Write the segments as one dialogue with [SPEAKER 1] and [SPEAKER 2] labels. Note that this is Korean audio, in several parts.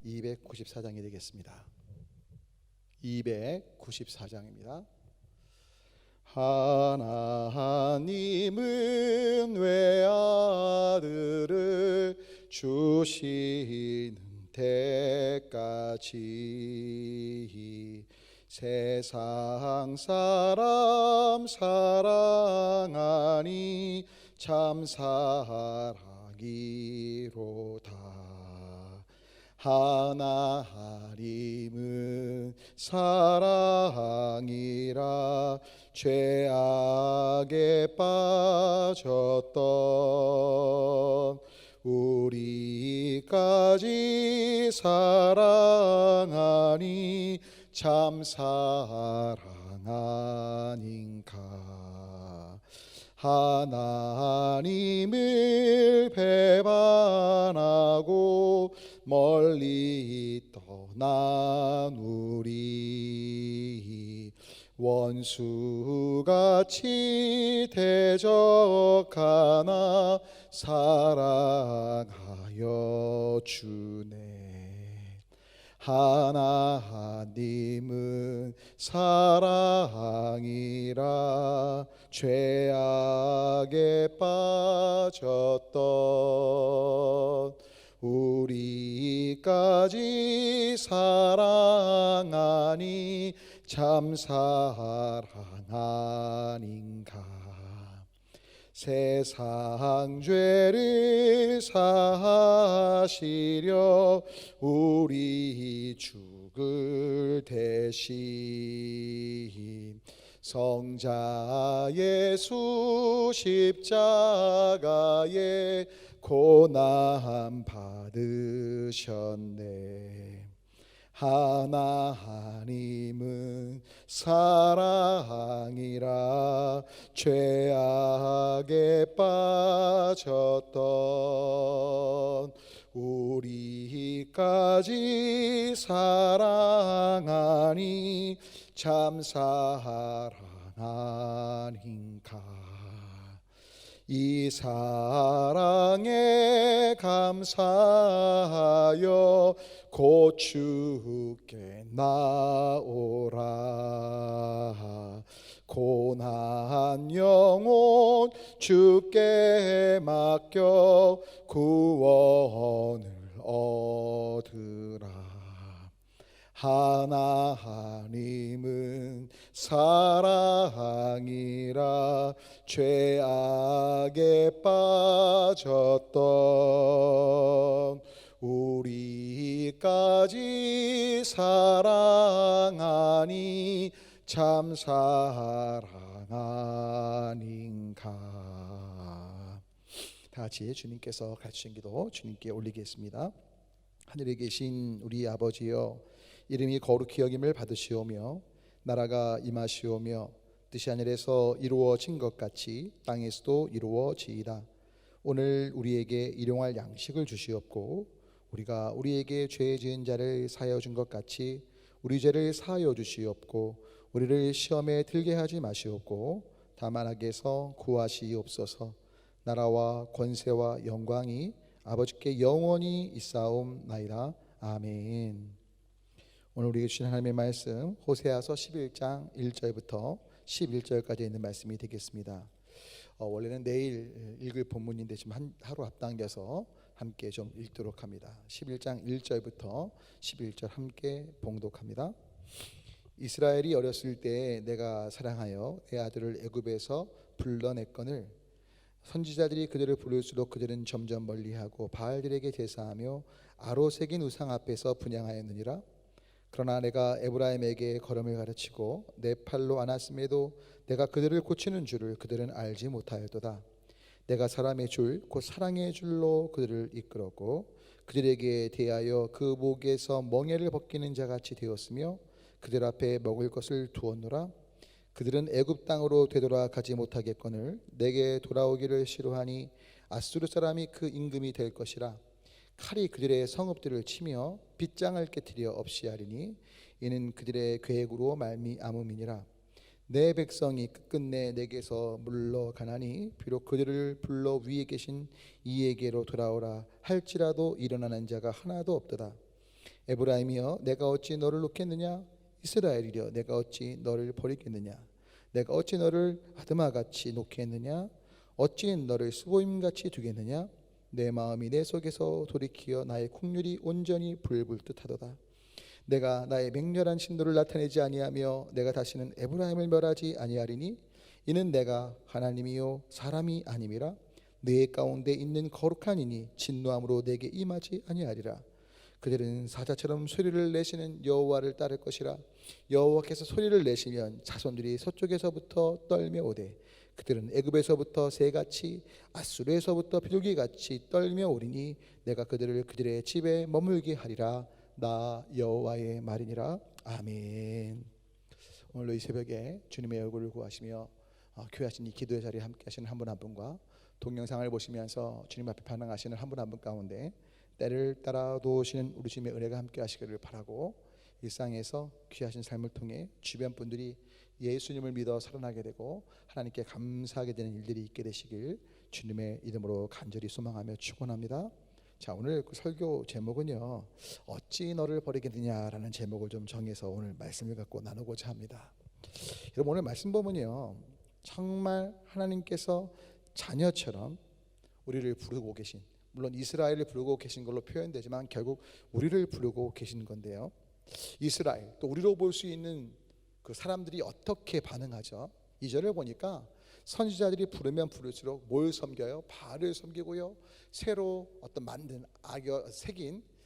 [SPEAKER 1] 294장이 되겠습니다. 294장입니다. 하나님은 외아들을 주시는 때까지 세상 사람 사랑하니 참 사랑이로다. 하나님은 사랑이라 죄악에 빠졌던 우리까지 사랑하니 참 사랑 아닌가. 하나님을 배반하고 멀리 떠난 우리 원수같이 대적하나 사랑하여 주네. 하나님은 사랑이라 죄악에 빠졌던 우리까지 사랑하니 참 사랑 아닌가. 세상 죄를 사하시려 우리 죽을 대신 성자 예수 십자가에 고난 받으셨네. 하나님은 사랑이라 죄악에 빠졌던 우리까지 사랑하니 참 사랑 아닌가. 이 사랑에 감사하여 곧 주께 나오라. 고난 영혼 주께 맡겨 구원을 얻으라. 하나님은 사랑이라 죄악에 빠졌던 우리까지 사랑하니 참 사랑 아닌가. 다 같이 주님께서 가르치신 기도 주님께 올리겠습니다. 하늘에 계신 우리 아버지여, 이름이 거룩히 여김을 받으시오며 나라가 임하시오며 뜻이 하늘에서 이루어진 것 같이 땅에서도 이루어지이다. 오늘 우리에게 일용할 양식을 주시옵고 우리가 우리에게 죄 지은 자를 사하여 준 것 같이 우리 죄를 사하여 주시옵고 우리를 시험에 들게 하지 마시옵고 다만 악에서 구하시옵소서. 나라와 권세와 영광이 아버지께 영원히 있사옵나이다. 아멘. 오늘 우리에게 주신 하나님의 말씀 호세아서 11장 1절부터 11절까지 있는 말씀이 되겠습니다. 원래는 내일 읽을 본문인데 지금 하루 앞당겨서 함께 좀 읽도록 합니다. 11장 1절부터 11절 함께 봉독합니다. 이스라엘이 어렸을 때 내가 사랑하여 내 아들을 애굽에서 불러냈거늘 선지자들이 그들을 부를수록 그들은 점점 멀리하고 바알들에게 제사하며 아로새긴 우상 앞에서 분향하였느니라. 그러나 내가 에브라임에게 걸음을 가르치고 내 팔로 안았음에도 내가 그들을 고치는 줄을 그들은 알지 못하였도다. 내가 사람의 줄 곧 사랑의 줄로 그들을 이끌었고 그들에게 대하여 그 목에서 멍에를 벗기는 자같이 되었으며 그들 앞에 먹을 것을 두었노라. 그들은 애굽 땅으로 되돌아가지 못하겠거늘 내게 돌아오기를 싫어하니 아수르 사람이 그 임금이 될 것이라. 칼이 그들의 성읍들을 치며 빗장을 깨뜨려 없이 하리니 이는 그들의 계획으로 말미암음이니라. 내 백성이 끝끝내 내게서 물러가나니 비록 그들을 불러 위에 계신 이에게로 돌아오라 할지라도 일어나는 자가 하나도 없도다. 에브라임이여 내가 어찌 너를 놓겠느냐? 이스라엘이여 내가 어찌 너를 버리겠느냐? 내가 어찌 너를 아드마같이 놓겠느냐? 어찌 너를 수보임같이 두겠느냐? 내 마음이 내 속에서 돌이키어 나의 국률이 온전히 불불 듯하도다. 내가 나의 맹렬한 진노를 나타내지 아니하며 내가 다시는 에브라임을 멸하지 아니하리니 이는 내가 하나님이요 사람이 아님이라. 내 가운데 있는 거룩한 이니 진노함으로 내게 임하지 아니하리라. 그들은 사자처럼 소리를 내시는 여호와를 따를 것이라. 여호와께서 소리를 내시면 자손들이 서쪽에서부터 떨며 오되 그들은 애굽에서부터 새같이 아수르에서부터 비둘기같이 떨며 오리니 내가 그들을 그들의 집에 머물게 하리라. 나 여호와의 말이니라. 아멘. 오늘도 이 새벽에 주님의 얼굴을 구하시며 교회 하신 이 기도의 자리에 함께 하시는 한 분 한 분과 동영상을 보시면서 주님 앞에 반응하시는 한 분 한 분 가운데 때를 따라 도우시는 우리 주님의 은혜가 함께 하시기를 바라고, 일상에서 귀하신 삶을 통해 주변 분들이 예수님을 믿어 살아나게 되고 하나님께 감사하게 되는 일들이 있게 되시길 주님의 이름으로 간절히 소망하며 축원합니다. 자, 오늘 그 설교 제목은요, 어찌 너를 버리겠느냐라는 제목을 좀 정해서 오늘 말씀을 갖고 나누고자 합니다. 여러분, 오늘 말씀 보면요, 정말 하나님께서 자녀처럼 우리를 부르고 계신, 물론 이스라엘을 부르고 계신 걸로 표현되지만 결국 우리를 부르고 계신 건데요, 이스라엘 또 우리로 볼 수 있는 그 사람들이 어떻게 반응하죠? 2절을 보니까 선지자들이 부르면 부를수록 뭘 섬겨요? 바알을 섬기고요, 새로 어떤 만든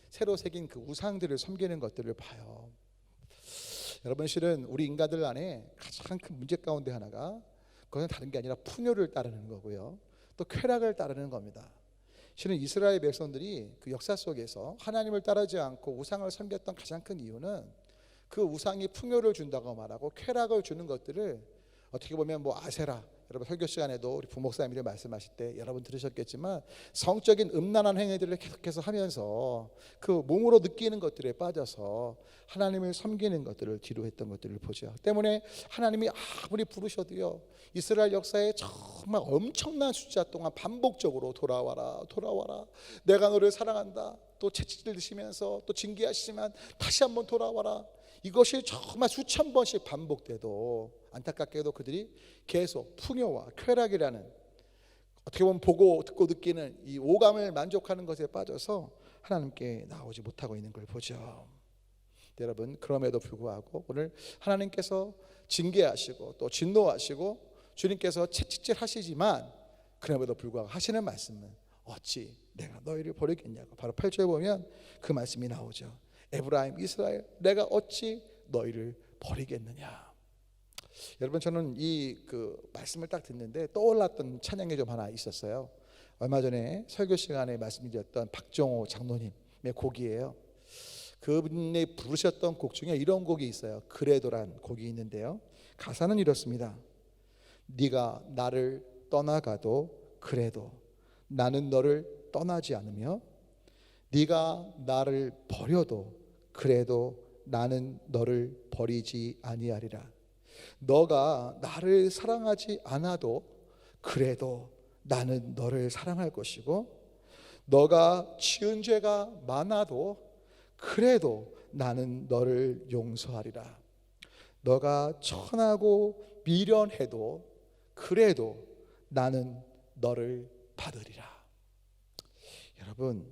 [SPEAKER 1] 새로 새긴 그 우상들을 섬기는 것들을 봐요. 여러분, 실은 우리 인간들 안에 가장 큰 문제 가운데 하나가 그것은 다른 게 아니라 풍요를 따르는 거고요, 또 쾌락을 따르는 겁니다. 실은 이스라엘 백성들이 그 역사 속에서 하나님을 따르지 않고 우상을 섬겼던 가장 큰 이유는 그 우상이 풍요를 준다고 말하고 쾌락을 주는 것들을 어떻게 보면 뭐 아세라, 여러분 설교 시간에도 우리 부목사님들이 말씀하실 때 여러분 들으셨겠지만 성적인 음란한 행위들을 계속해서 하면서 그 몸으로 느끼는 것들에 빠져서 하나님을 섬기는 것들을 뒤로 했던 것들을 보죠. 때문에 하나님이 아무리 부르셔도요, 이스라엘 역사에 정말 엄청난 숫자 동안 반복적으로 돌아와라 돌아와라, 내가 너를 사랑한다, 또 채찍질 드시면서 또 징계하시지만 다시 한번 돌아와라, 이것이 정말 수천 번씩 반복돼도 안타깝게도 그들이 계속 풍요와 쾌락이라는, 어떻게 보면 보고 듣고 느끼는 이 오감을 만족하는 것에 빠져서 하나님께 나오지 못하고 있는 걸 보죠. 여러분, 그럼에도 불구하고 오늘 하나님께서 징계하시고 또 진노하시고 주님께서 채찍질 하시지만 그럼에도 불구하고 하시는 말씀은 어찌 내가 너희를 버리겠냐고, 바로 8절 보면 그 말씀이 나오죠. 에브라임 이스라엘 내가 어찌 너희를 버리겠느냐. 여러분, 저는 이 그 말씀을 딱 듣는데 떠올랐던 찬양이 좀 하나 있었어요. 얼마 전에 설교 시간에 말씀드렸던 박정호 장로님의 곡이에요. 그분이 부르셨던 곡 중에 이런 곡이 있어요. 그래도란 곡이 있는데요, 가사는 이렇습니다. 네가 나를 떠나가도 그래도 나는 너를 떠나지 않으며, 네가 나를 버려도 그래도 나는 너를 버리지 아니하리라. 너가 나를 사랑하지 않아도 그래도 나는 너를 사랑할 것이고, 너가 지은 죄가 많아도 그래도 나는 너를 용서하리라. 너가 천하고 미련해도 그래도 나는 너를 받으리라. 여러분,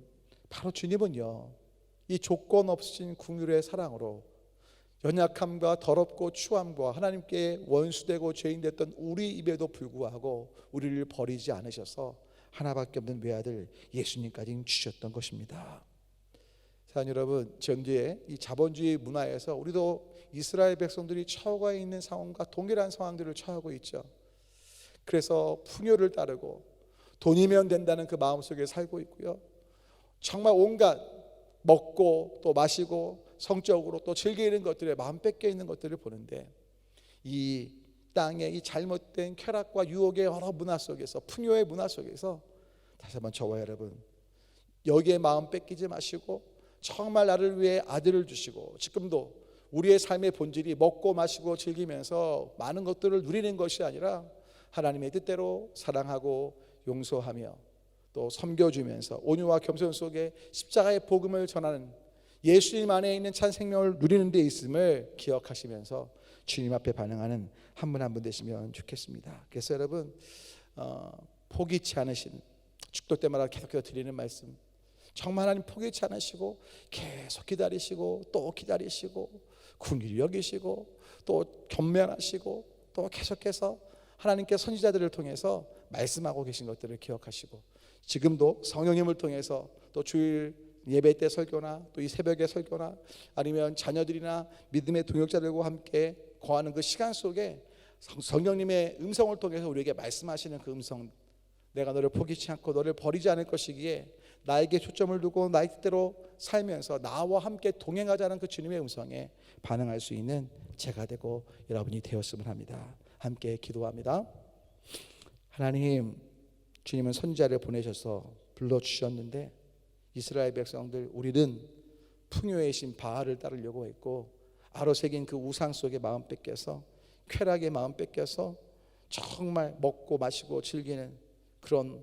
[SPEAKER 1] 바로 주님은요, 이 조건 없으신 긍휼의 사랑으로 연약함과 더럽고 추함과 하나님께 원수되고 죄인됐던 우리 입에도 불구하고 우리를 버리지 않으셔서 하나밖에 없는 외아들 예수님까지 주셨던 것입니다. 사랑하는 여러분, 현재 이 자본주의 문화에서 우리도 이스라엘 백성들이 처해 있는 상황과 동일한 상황들을 처하고 있죠. 그래서 풍요를 따르고 돈이면 된다는 그 마음속에 살고 있고요, 정말 온갖 먹고 또 마시고 성적으로 또 즐기는 것들에 마음 뺏겨 있는 것들을 보는데, 이 땅의 이 잘못된 쾌락과 유혹의 여러 문화 속에서, 풍요의 문화 속에서 다시 한번 저와 여러분 여기에 마음 뺏기지 마시고, 정말 나를 위해 아들을 주시고 지금도 우리의 삶의 본질이 먹고 마시고 즐기면서 많은 것들을 누리는 것이 아니라 하나님의 뜻대로 사랑하고 용서하며 또 섬겨주면서 온유와 겸손 속에 십자가의 복음을 전하는 예수님 안에 있는 참 생명을 누리는 데 있음을 기억하시면서 주님 앞에 반응하는 한 분 한 분 되시면 좋겠습니다. 그래서 여러분 포기치 않으신, 축도 때마다 계속해서 드리는 말씀, 정말 하나님 포기치 않으시고 계속 기다리시고 또 기다리시고 긍휼히 여기시고 또 겸면하시고 또 계속해서 하나님께 선지자들을 통해서 말씀하고 계신 것들을 기억하시고, 지금도 성령님을 통해서 또 주일 예배 때 설교나 또 이 새벽의 설교나 아니면 자녀들이나 믿음의 동역자들과 함께 거하는 그 시간 속에 성령님의 음성을 통해서 우리에게 말씀하시는 그 음성, 내가 너를 포기치 않고 너를 버리지 않을 것이기에 나에게 초점을 두고 나의 뜻대로 살면서 나와 함께 동행하자는 그 주님의 음성에 반응할 수 있는 제가 되고 여러분이 되었으면 합니다. 함께 기도합니다. 하나님, 주님은 선지자를 보내셔서 불러주셨는데 이스라엘 백성들, 우리는 풍요의 신 바알을 따르려고 했고 아로새긴 그 우상 속에 마음 뺏겨서 쾌락의 마음 뺏겨서 정말 먹고 마시고 즐기는 그런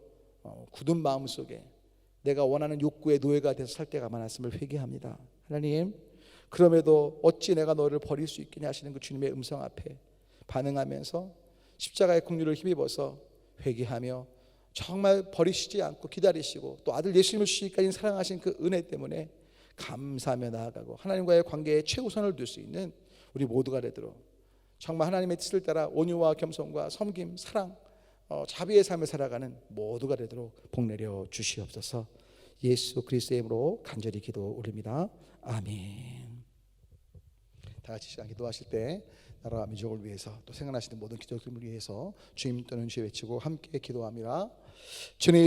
[SPEAKER 1] 굳은 마음 속에 내가 원하는 욕구의 노예가 돼서 살 때가 많았음을 회개합니다. 하나님, 그럼에도 어찌 내가 너를 버릴 수 있겠냐 하시는 그 주님의 음성 앞에 반응하면서 십자가의 긍휼을 힘입어서 회개하며 정말 버리시지 않고 기다리시고 또 아들 예수님을 주시기까지 사랑하신 그 은혜 때문에 감사하며 나아가고 하나님과의 관계에 최우선을 둘 수 있는 우리 모두가 되도록 정말 하나님의 뜻을 따라 온유와 겸손과 섬김, 사랑, 자비의 삶을 살아가는 모두가 되도록 복 내려 주시옵소서. 예수 그리스도의 이름으로 간절히 기도 올립니다. 아멘. 다 같이 시간 기도하실 때 나라와 민족을 위해서 또 생각나시는 모든 기도들을 위해서 주님 또는 주여 외치고 함께 기도합니다. 주님